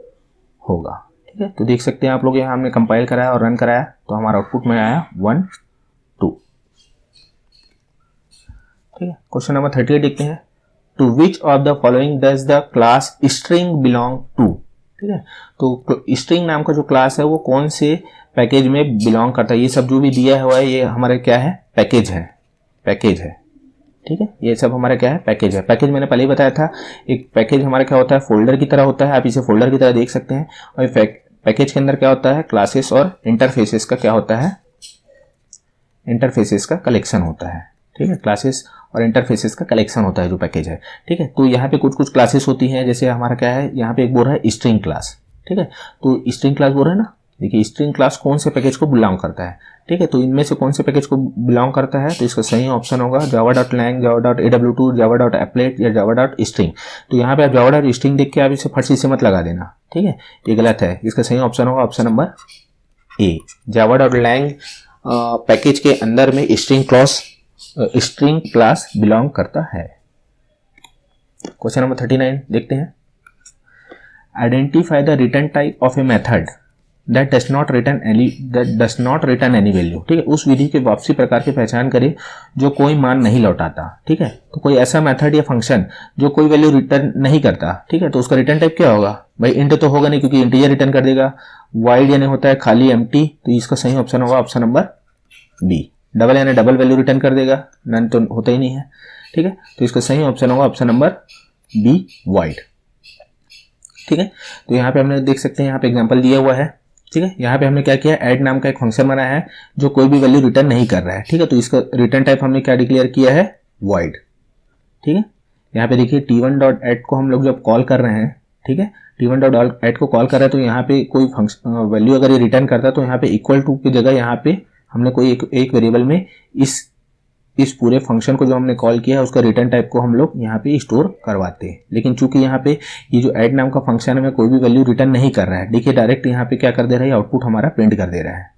होगा। ठीक है, तो देख सकते हैं आप लोग, यहाँ हमने कंपाइल कराया और रन कराया, तो हमारा आउटपुट में आया 1 2। ठीक है, क्वेश्चन नंबर 38 देखते हैं। To which of the following does the class string belong to. ठीक है, तो स्ट्रिंग नाम का जो क्लास है वो कौन से पैकेज में बिलोंग करता है। ये सब जो भी दिया हुआ है ये हमारा क्या है, पैकेज है। ठीक है, ये सब हमारा क्या है, पैकेज है। पैकेज मैंने पहले ही बताया था, एक पैकेज हमारा क्या होता है, फोल्डर की तरह होता है, आप इसे फोल्डर की तरह देख सकते हैं। और पैकेज के अंदर क्या होता है, क्लासेस और इंटरफेसेस का क्या होता है, इंटरफेसेस का कलेक्शन होता है। ठीक है, क्लासेस और इंटरफेसेस का कलेक्शन होता है जो पैकेज है। ठीक है, तो यहाँ पे कुछ क्लासेस होती हैं, जैसे हमारा क्या है, यहाँ पे एक बोल रहा है स्ट्रिंग क्लास। ठीक है, तो स्ट्रिंग क्लास बोल रहा है ना, देखिए स्ट्रिंग क्लास कौन से पैकेज को बिलोंग करता है, ठीक है, तो इनमें से कौन से पैकेज को बिलोंग करता है, तो इसका सही ऑप्शन होगा java.lang, java.aw2, java.applet या java.string। तो यहाँ पे आप java.string देख के आप इसे फट से मत लगा देना, ठीक है, ये गलत है। इसका सही ऑप्शन होगा ऑप्शन नंबर ए, java.lang पैकेज के अंदर में स्ट्रिंग क्लास बिलोंग करता है। क्वेश्चन नंबर 39 देखते हैं। Identify the return type of a method that does not return any value, ठीक है, उस विधि के वापसी प्रकार की पहचान करें जो कोई मान नहीं लौटाता, ठीक है, तो कोई ऐसा मेथड या फंक्शन जो कोई वैल्यू रिटर्न नहीं करता, ठीक है, तो उसका रिटर्न टाइप क्या होगा भाई, इंट तो होगा नहीं क्योंकि इंटीजर रिटर्न कर देगा, वाइड यानी होता है खाली एम्प्टी, तो इसका सही ऑप्शन होगा ऑप्शन नंबर बी, डबल यानी डबल वैल्यू रिटर्न कर देगा, नन तो होता ही नहीं है, ठीक है, तो इसका सही ऑप्शन होगा ऑप्शन नंबर बी, वाइड, ठीक है। तो यहाँ पे हमने देख सकते हैं यहाँ पे एग्जांपल दिया हुआ है, ठीक है, यहाँ पे हमने क्या किया, ऐड नाम का एक फंक्शन बनाया है जो कोई भी वैल्यू रिटर्न नहीं कर रहा है, ठीक है, तो इसका रिटर्न टाइप हमने क्या डिक्लेयर किया है, वॉइड, ठीक है। यहाँ पे देखिए t1.add को हम लोग जब कॉल कर रहे हैं, ठीक है, t1.add को कॉल कर रहे हैं तो यहाँ पे कोई फंक्शन वैल्यू अगर ये रिटर्न करता है तो यहाँ पे इक्वल टू की जगह यहाँ पे हमने कोई एक वेरिएबल में इस पूरे फंक्शन को जो हमने कॉल किया है उसका रिटर्न टाइप को हम लोग यहाँ पे स्टोर करवाते हैं। लेकिन चूंकि यहाँ पे ये जो ऐड नाम का फंक्शन है में कोई भी वैल्यू रिटर्न नहीं कर रहा है, देखिए डायरेक्ट यहाँ पे क्या कर दे रहा है, आउटपुट हमारा प्रिंट कर दे रहा है,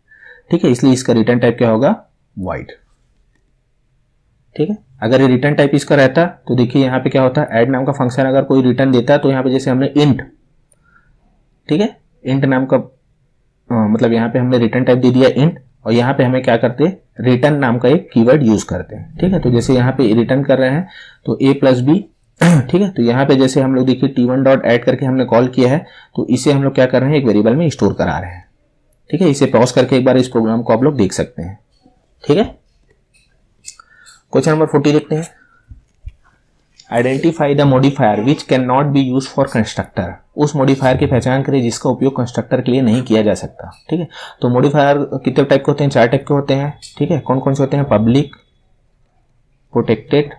ठीक है, इसलिए इसका रिटर्न टाइप क्या होगा, वाइड, ठीक है। अगर ये रिटर्न टाइप इसका रहता तो देखिए यहाँ पे क्या होता है, ऐड नाम का फंक्शन अगर कोई रिटर्न देता तो यहाँ पे जैसे हमने इंट, ठीक है, इंट नाम का मतलब यहाँ पे हमने रिटर्न टाइप दे दिया इंट, और यहाँ पे हमें क्या करते हैं, रिटर्न नाम का एक कीवर्ड यूज करते हैं, ठीक है, तो जैसे यहाँ पे रिटर्न कर रहे हैं तो a प्लस बी, ठीक है, तो यहाँ पे जैसे हम लोग देखिए t1.add करके हमने कॉल किया है तो इसे हम लोग क्या कर रहे हैं, एक वेरिएबल में स्टोर करा रहे हैं, ठीक है, इसे पॉज करके एक बार इस प्रोग्राम को आप लोग देख सकते हैं, ठीक है। क्वेश्चन नंबर 40 देखते हैं। Identify the modifier which can not be use for constructor, उस मॉडिफायर की पहचान करें जिसका उपयोग कंस्ट्रक्टर के लिए नहीं किया जा सकता, ठीक है। तो मॉडिफायर कितने टाइप के होते हैं, 4 टाइप के होते हैं, ठीक है, कौन कौन से होते हैं, पब्लिक, प्रोटेक्टेड,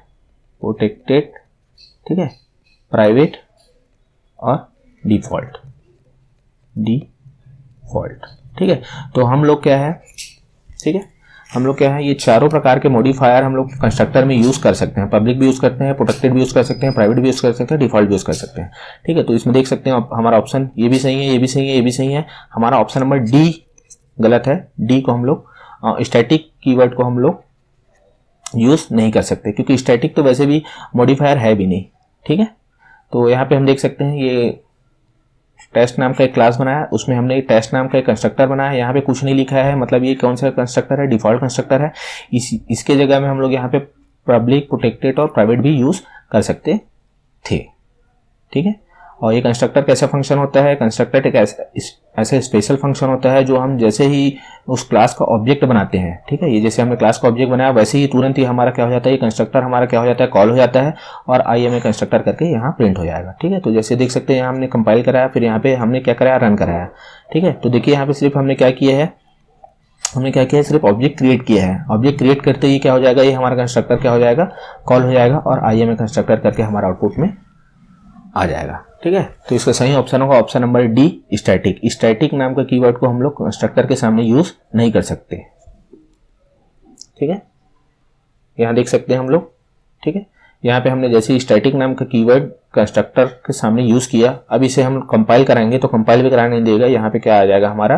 ठीक है, प्राइवेट और डिफॉल्ट, ठीक है। तो हम लोग क्या है, ठीक है, हम लोग क्या है, ये चारों प्रकार के मॉडिफायर हम लोग कंस्ट्रक्टर में यूज कर सकते हैं, पब्लिक भी यूज करते हैं, प्रोटेक्टेड भी यूज कर सकते हैं, प्राइवेट भी यूज कर सकते हैं, डिफॉल्ट भी यूज कर सकते हैं, ठीक है। तो इसमें देख सकते हैं हमारा ऑप्शन ये भी सही है, ये भी सही है, ये भी सही है, हमारा ऑप्शन नंबर डी गलत है। डी को हम लोग स्टैटिक कीवर्ड को हम लोग यूज नहीं कर सकते क्योंकि स्टैटिक तो वैसे भी मॉडिफायर है भी नहीं, ठीक है। तो यहाँ पे हम देख सकते हैं ये टेस्ट नाम का एक क्लास बनाया, उसमें हमने टेस्ट नाम का एक कंस्ट्रक्टर बनाया, यहाँ पे कुछ नहीं लिखा है, मतलब ये कौन सा कंस्ट्रक्टर है, डिफॉल्ट कंस्ट्रक्टर है, इसके जगह में हम लोग यहाँ पे पब्लिक, प्रोटेक्टेड और प्राइवेट भी यूज कर सकते थे, ठीक है। और ये कंस्ट्रक्टर कैसा फंक्शन होता है, कंस्ट्रक्टर एक ऐसा स्पेशल फंक्शन होता है जो हम जैसे ही उस क्लास का ऑब्जेक्ट बनाते हैं, ठीक है, ये जैसे हमने क्लास का ऑब्जेक्ट बनाया वैसे ही तुरंत ही हमारा क्या हो जाता है, ये कंस्ट्रक्टर हमारा क्या हो जाता है, कॉल हो जाता है और IMA कंस्ट्रक्टर करके यहाँ प्रिंट हो जाएगा, ठीक है। तो जैसे देख सकते हैं यहाँ हमने कंपाइल कराया, फिर यहाँ पे हमने क्या कराया, रन कराया, ठीक है। तो देखिए यहाँ पे सिर्फ हमने क्या किया है, सिर्फ ऑब्जेक्ट क्रिएट किया है, ऑब्जेक्ट क्रिएट करते ही क्या हो जाएगा, ये हमारा कंस्ट्रक्टर क्या हो जाएगा, कॉल हो जाएगा और IMA कंस्ट्रक्टर करके हमारा आउटपुट में आ जाएगा, ठीक है। तो इसका सही ऑप्शन होगा option number D, static. Static नाम का कीवर्ड को हम लोग कंस्ट्रक्टर के सामने यूज नहीं कर सकते, ठीक है, यहाँ देख सकते हैं हम लोग, ठीक है। यहाँ पे हमने जैसे स्टैटिक नाम का कीवर्ड कंस्ट्रक्टर के सामने यूज किया, अब इसे हम कंपाइल कराएंगे तो कंपाइल भी कराने नहीं देगा, यहाँ पे क्या आ जाएगा, हमारा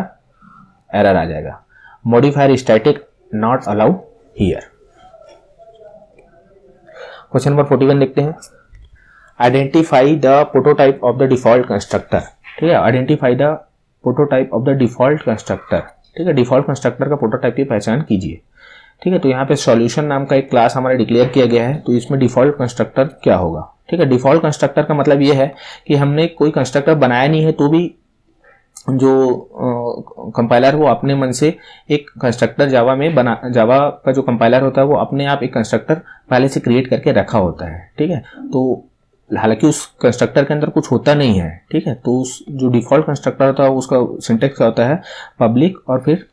एरर आ जाएगा, modifier static not allowed here. Question number 41 देखते हैं। Identify the prototype of the default constructor, ठीक है, identify the prototype of the default constructor, ठीक है, डिफॉल्ट कंस्ट्रक्टर का प्रोटोटाइप की पहचान कीजिए, ठीक है। तो यहाँ पे सॉल्यूशन नाम का एक क्लास हमारा डिक्लेयर किया गया है, तो इसमें डिफॉल्ट कंस्ट्रक्टर क्या होगा, ठीक है। डिफॉल्ट कंस्ट्रक्टर का मतलब ये है कि हमने कोई कंस्ट्रक्टर बनाया नहीं है तो भी जो कंपाइलर वो अपने मन से एक कंस्ट्रक्टर जावा का जो कंपाइलर होता है वो अपने आप एक कंस्ट्रक्टर पहले से क्रिएट करके रखा होता है, ठीक है। तो हालांकि उस कंस्ट्रक्टर के अंदर कुछ होता नहीं है, ठीक है, तो उस जो डिफॉल्ट कंस्ट्रक्टर होता है उसका सिंटेक्स होता है पब्लिक और फिर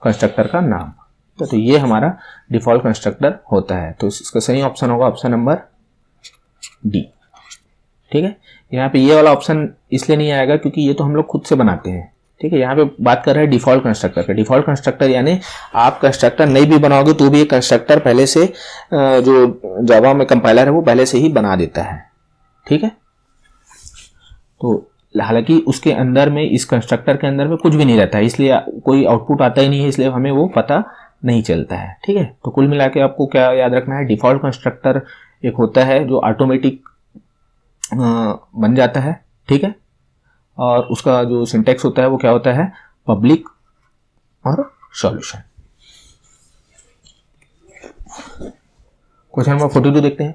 कंस्ट्रक्टर का नाम, तो ये हमारा डिफॉल्ट कंस्ट्रक्टर होता है। तो इसका सही ऑप्शन होगा ऑप्शन नंबर डी, ठीक है। यहाँ पे ये वाला ऑप्शन इसलिए नहीं आएगा क्योंकि ये तो हम लोग खुद से बनाते हैं, ठीक है, यहाँ पे बात कर रहे हैं डिफॉल्ट कंस्ट्रक्टर का। डिफॉल्ट कंस्ट्रक्टर यानी आप कंस्ट्रक्टर नहीं भी बनाओगे तो भी एक कंस्ट्रक्टर पहले से जो जावा में कंपाइलर है वो पहले से ही बना देता है। ठीक है, तो हालांकि उसके अंदर में, इस कंस्ट्रक्टर के अंदर में कुछ भी नहीं रहता है, इसलिए कोई आउटपुट आता ही नहीं है, इसलिए हमें वो पता नहीं चलता है। ठीक है, तो कुल मिला के आपको क्या याद रखना है, डिफॉल्ट कंस्ट्रक्टर एक होता है जो ऑटोमेटिक बन जाता है। ठीक है, और उसका जो सिंटैक्स होता है वो क्या होता है, पब्लिक और सॉल्यूशन। क्वेश्चन नंबर 42 देखते हैं।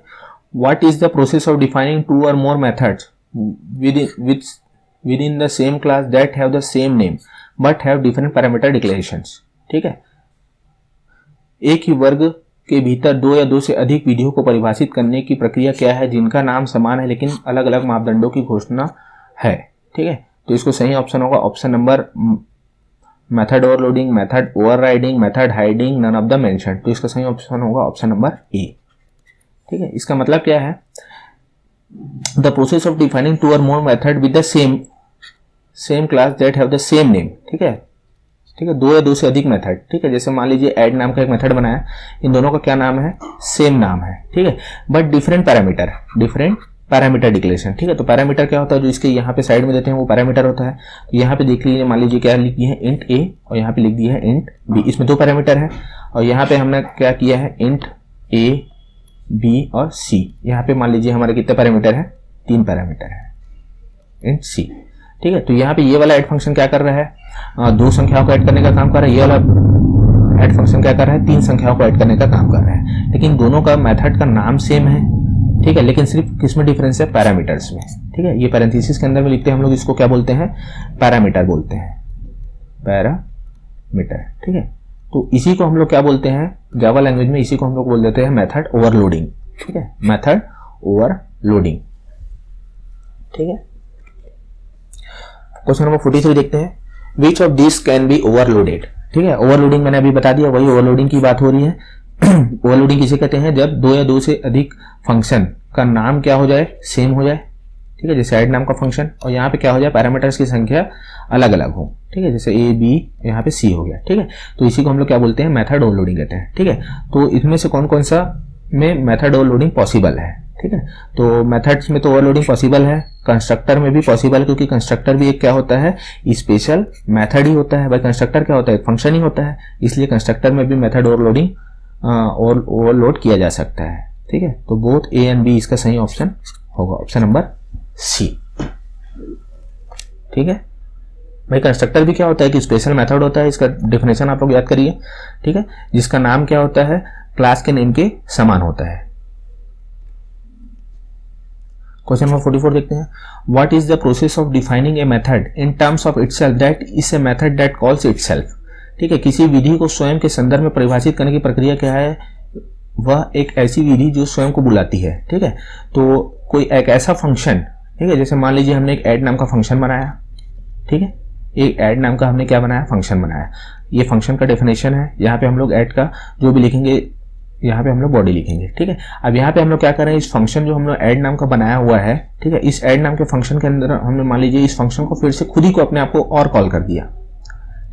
What is the process of defining two और more methods within the same class that have the same name but have different parameter declarations। ठीक है, एक ही वर्ग के भीतर दो या दो से अधिक विधियों को परिभाषित करने की प्रक्रिया क्या है जिनका नाम समान है लेकिन अलग अलग मापदंडों की घोषणा है। ठीक है, तो इसको सही ऑप्शन होगा option number method overloading, method overriding, method hiding, none of the mention. तो इसका सही ऑप्शन होगा ऑप्शन नंबर ए। ठीक है, इसका मतलब क्या है, the process of defining two और more method with the same class that have the same name. ठीक है, ठीक है, दो या दो से अधिक मेथड। ठीक है, जैसे मान लीजिए ऐड नाम का एक मेथड बनाया, इन दोनों का क्या नाम है, सेम नाम है। ठीक है, बट डिफरेंट पैरामीटर डिक्लेरेशन। ठीक है, तो पैरामीटर क्या होता है, जो इसके यहाँ पे साइड में देते हैं वो पैरामीटर होता है। तो यहाँ पे देख लीजिए, मान लीजिए क्या लिख दिया है, इंट ए, और यहाँ पे लिख दिया है इंट बी। इसमें दो पैरामीटर है, और यहाँ पे हमने क्या किया है, इंट ए, बी और सी। यहाँ पे मान लीजिए हमारे कितने पैरामीटर है, 3 पैरामीटर है, इंट सी। ठीक है, तो यहाँ पे ये वाला ऐड फंक्शन क्या कर रहा है, 2 संख्याओं को ऐड करने का काम कर रहा है। ये वाला ऐड फंक्शन क्या कर रहा है, 3 संख्याओं को ऐड करने का काम कर रहा है। लेकिन दोनों का मेथड का नाम सेम है। ठीक है, लेकिन सिर्फ किसमें डिफरेंस है, पैरामीटर्स में। ठीक है, ये पैरेंथेसिस के अंदर में लिखते हैं हम लोग, इसको क्या बोलते हैं, पैरामीटर बोलते हैं, पैरामीटर। ठीक है, तो इसी को हम लोग क्या बोलते हैं जावा लैंग्वेज में, इसी को हम लोग बोल देते हैं मेथड ओवरलोडिंग। ठीक है, मेथड ओवरलोडिंग। ठीक है, क्वेश्चन नंबर 43 देखते हैं। विच of this can be overloaded. ठीक है, ओवरलोडिंग मैंने अभी बता दिया, वही ओवरलोडिंग की बात हो रही है। ओवरलोडिंग किसे कहते हैं, जब दो या दो से अधिक फंक्शन का नाम क्या हो जाए, सेम हो जाए। ठीक है, जैसे ऐड नाम का फंक्शन, और यहाँ पे क्या हो जाए, पैरामीटर्स की संख्या अलग अलग हो। ठीक है, जैसे ए बी, यहाँ पे सी हो गया। ठीक है, तो इसी को हम लोग क्या बोलते हैं, मेथड ओवरलोडिंग कहते हैं। ठीक है, तो इसमें से कौन कौन सा में मेथड ओवरलोडिंग पॉसिबल है। ठीक है, तो मेथड्स में तो ओवरलोडिंग पॉसिबल है, कंस्ट्रक्टर में भी पॉसिबल है, क्योंकि कंस्ट्रक्टर भी एक क्या होता है, स्पेशल मेथड ही होता है। भाई कंस्ट्रक्टर क्या होता है, फंक्शन ही होता है, इसलिए कंस्ट्रक्टर में भी मेथड ओवरलोडिंग ओवरलोड किया जा सकता है। ठीक है, तो बोथ ए एंड बी इसका सही ऑप्शन होगा, ऑप्शन नंबर सी। ठीक है, भाई कंस्ट्रक्टर भी क्या होता है कि स्पेशल मेथड होता है, इसका डेफिनेशन आप लोग याद करिए। ठीक है, जिसका नाम क्या होता है, क्लास के नेम के समान होता है। क्वेश्चन नंबर 44 देखते हैं। What is the process of defining a method in terms of itself that is a method that calls itself. ठीक है, किसी विधि को स्वयं के संदर्भ में परिभाषित करने की प्रक्रिया क्या है, वह एक ऐसी विधि जो स्वयं को बुलाती है। ठीक है, तो कोई एक ऐसा फंक्शन, ठीक है, जैसे मान लीजिए हमने एक ऐड नाम का फंक्शन बनाया। ठीक है, एक ऐड नाम का हमने क्या बनाया, फंक्शन बनाया। ये फंक्शन का डेफिनेशन है, यहाँ पे हम लोग ऐड का जो भी लिखेंगे, यहाँ पे हम लोग बॉडी लिखेंगे। ठीक है, अब यहाँ पे हम लोग क्या कर रहे हैं, इस फंक्शन जो हम लोग ऐड नाम का बनाया हुआ है, ठीक है, इस ऐड नाम के फंक्शन के अंदर हमने मान लीजिए इस फंक्शन को फिर से खुद ही को अपने आप को और कॉल कर दिया।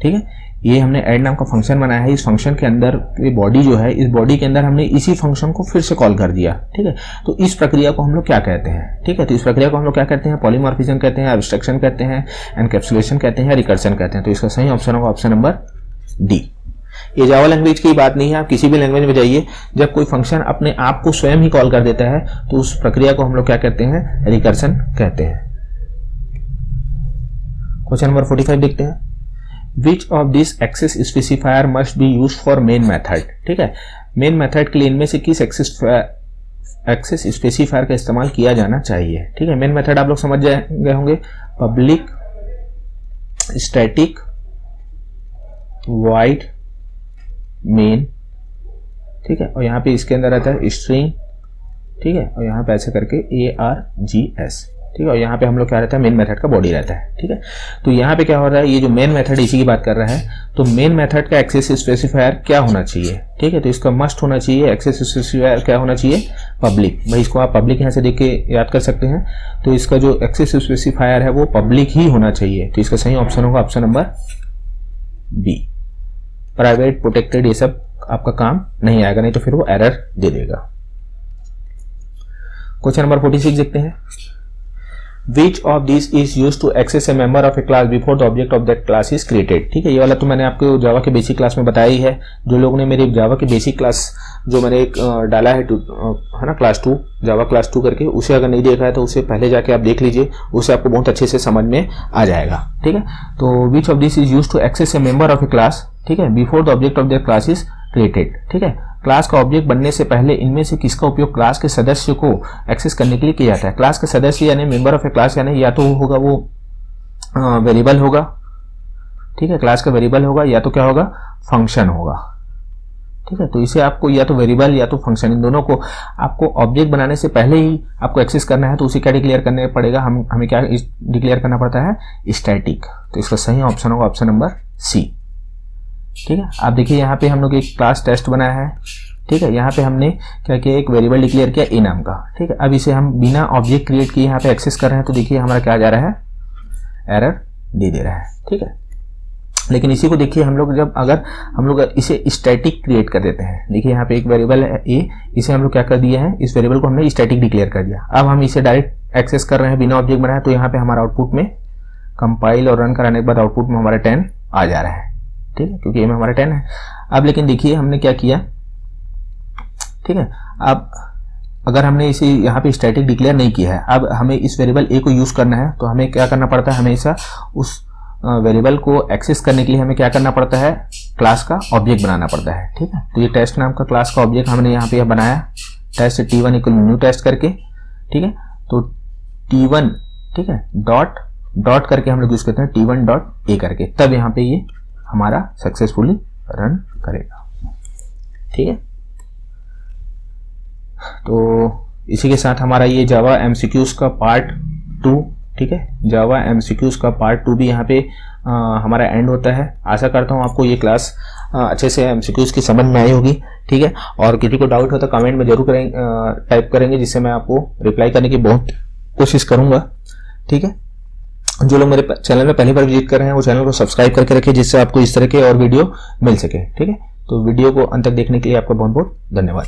ठीक है, ये हमने ऐड नाम का फंक्शन बनाया है, इस फंक्शन के अंदर ये बॉडी जो है, इस बॉडी के अंदर हमने इसी फंक्शन को फिर से कॉल कर दिया। ठीक है, तो इस प्रक्रिया को हम लोग क्या कहते हैं। ठीक है, तो इस प्रक्रिया को हम लोग क्या कहते हैं, पॉलीमॉर्फिज्म कहते हैं, एब्स्ट्रैक्शन कहते हैं, एनकैप्सुलेशन कहते हैं, रिकर्सन कहते हैं। तो इसका सही ऑप्शन होगा ऑप्शन नंबर डी। ये जावा लैंग्वेज की बात नहीं है, आप किसी भी लैंग्वेज में जाइए, जब कोई फंक्शन अपने आप को स्वयं ही कॉल कर देता है तो उस प्रक्रिया को हम लोग क्या कहते हैं, रिकर्सन कहते हैं। क्वेश्चन नंबर 45 देखते हैं। Which of these access specifier must be used for main method। ठीक है, मेन मेथड के लिए इनमें से किस एक्सेस स्पेसिफायर का इस्तेमाल किया जाना चाहिए। ठीक है, मेन मेथड आप लोग समझ गए होंगे, पब्लिक स्टैटिक वॉइड मेन। ठीक है, और यहाँ पे इसके अंदर आता है स्ट्रिंग। ठीक है, और यहाँ पे ऐसे करके ARGS। ठीक है, और यहाँ पे हम लोग क्या रहता है, मेन मेथड का बॉडी रहता है। ठीक है, तो यहाँ पे क्या हो रहा है, ये जो मेन मेथड इसी की बात कर रहा है, तो मेन मेथड का एक्सेस स्पेसिफायर क्या होना चाहिए। ठीक है, तो इसका मस्ट होना चाहिए एक्सेस स्पेसिफायर क्या होना चाहिए, पब्लिक। भाई इसको आप पब्लिक यहाँ से देख के याद कर सकते हैं। तो इसका जो एक्सेस स्पेसिफायर है वो पब्लिक ही होना चाहिए। तो इसका सही ऑप्शन होगा option number B, private protected ये सब आपका काम नहीं आएगा, नहीं तो फिर वो एरर दे देगा। क्वेश्चन नंबर 46 देखते हैं। Which of these is used to access a member of a class before the object of that class is created। ठीक है, ये वाला तो मैंने आपको जावा के बेसिक क्लास में बताया ही है। जो लोगों ने मेरी जावा के बेसिक क्लास जो मैंने एक डाला है ना, क्लास 2 जावा क्लास 2 करके, उसे अगर नहीं देखा है तो उसे पहले जाके आप देख लीजिए, उससे आपको बहुत अच्छे से समझ में आ जाएगा। ठीक है, तो which of this is used to access a member of a class, ठीक है, before the object of that class is created. ठीक है, क्लास का ऑब्जेक्ट बनने से पहले इनमें से किसका उपयोग क्लास के सदस्य को एक्सेस करने के लिए किया जाता है। क्लास के सदस्य यानी मेंबर ऑफ ए क्लास यानी या तो होगा वो वेरिएबल होगा, ठीक है, क्लास का वेरिएबल होगा, या तो क्या होगा, फंक्शन होगा। ठीक है, तो इसे आपको या तो वेरिएबल या तो फंक्शन, इन दोनों को आपको ऑब्जेक्ट बनाने से पहले ही आपको एक्सेस करना है। तो उसे क्या डिक्लेयर करने पड़ेगा, हमें क्या डिक्लेयर करना पड़ता है, स्टैटिक। तो इसका सही ऑप्शन होगा ऑप्शन नंबर सी। ठीक है, आप देखिए यहाँ पे हम लोग एक क्लास टेस्ट बनाया है। ठीक है, यहाँ पे हमने क्या किया, एक वेरिएबल डिक्लेयर किया ए नाम का। ठीक है, अब इसे हम बिना ऑब्जेक्ट क्रिएट किए यहाँ पे एक्सेस कर रहे हैं, तो देखिए हमारा क्या जा रहा है, एरर दे रहा है। ठीक है, लेकिन इसी को देखिए हम लोग जब अगर हम लोग इसे स्टैटिक क्रिएट कर देते हैं, देखिए यहाँ पे एक वेरिएबल है ए, इसे हम लोग क्या कर दिए हैं, इस वेरिएबल को हमने स्टैटिक डिक्लेयर कर दिया। अब हम इसे डायरेक्ट एक्सेस कर रहे हैं बिना ऑब्जेक्ट बनाए, तो यहाँ पे हमारा आउटपुट में कंपाइल और रन कराने के बाद आउटपुट में हमारा 10 आ जा रहा है। ठीक है, क्योंकि ए में हमारा 10 है। अब लेकिन देखिए हमने क्या किया, ठीक है, अब अगर हमने इसे यहाँ पे स्टैटिक डिक्लेयर नहीं किया है, अब हमें इस वेरिएबल ए को यूज करना है, तो हमें क्या करना पड़ता है, हमेशा उस वेरिएबल को एक्सेस करने के लिए हमें क्या करना पड़ता है, क्लास का ऑब्जेक्ट बनाना पड़ता है। ठीक है, तो ये टेस्ट नाम का क्लास का ऑब्जेक्ट हमने यहाँ पे बनाया, test T1 equal new test करके। ठीक है, तो T1, ठीक है, डॉट करके हम लोग यूज करते हैं T1 डॉट ए करके, तब यहाँ पे ये हमारा सक्सेसफुली रन करेगा। ठीक है, तो इसी के साथ हमारा ये जावा एमसीक्यूज का पार्ट 2, ठीक है, जावा एमसीक्यूज का पार्ट 2 भी यहाँ पे हमारा एंड होता है। आशा करता हूँ आपको ये क्लास अच्छे से एमसीक्यूज की समझ में आई होगी। ठीक है, और किसी को डाउट हो तो कमेंट में जरूर टाइप करेंगे, जिससे मैं आपको रिप्लाई करने की बहुत कोशिश करूंगा। ठीक है, जो लोग मेरे चैनल में पहली बार विजिट कर रहे हैं वो चैनल को सब्सक्राइब करके रखिए, जिससे आपको इस तरह के और वीडियो मिल सके। ठीक है, तो वीडियो को अंत तक देखने के लिए आपका बहुत बहुत धन्यवाद।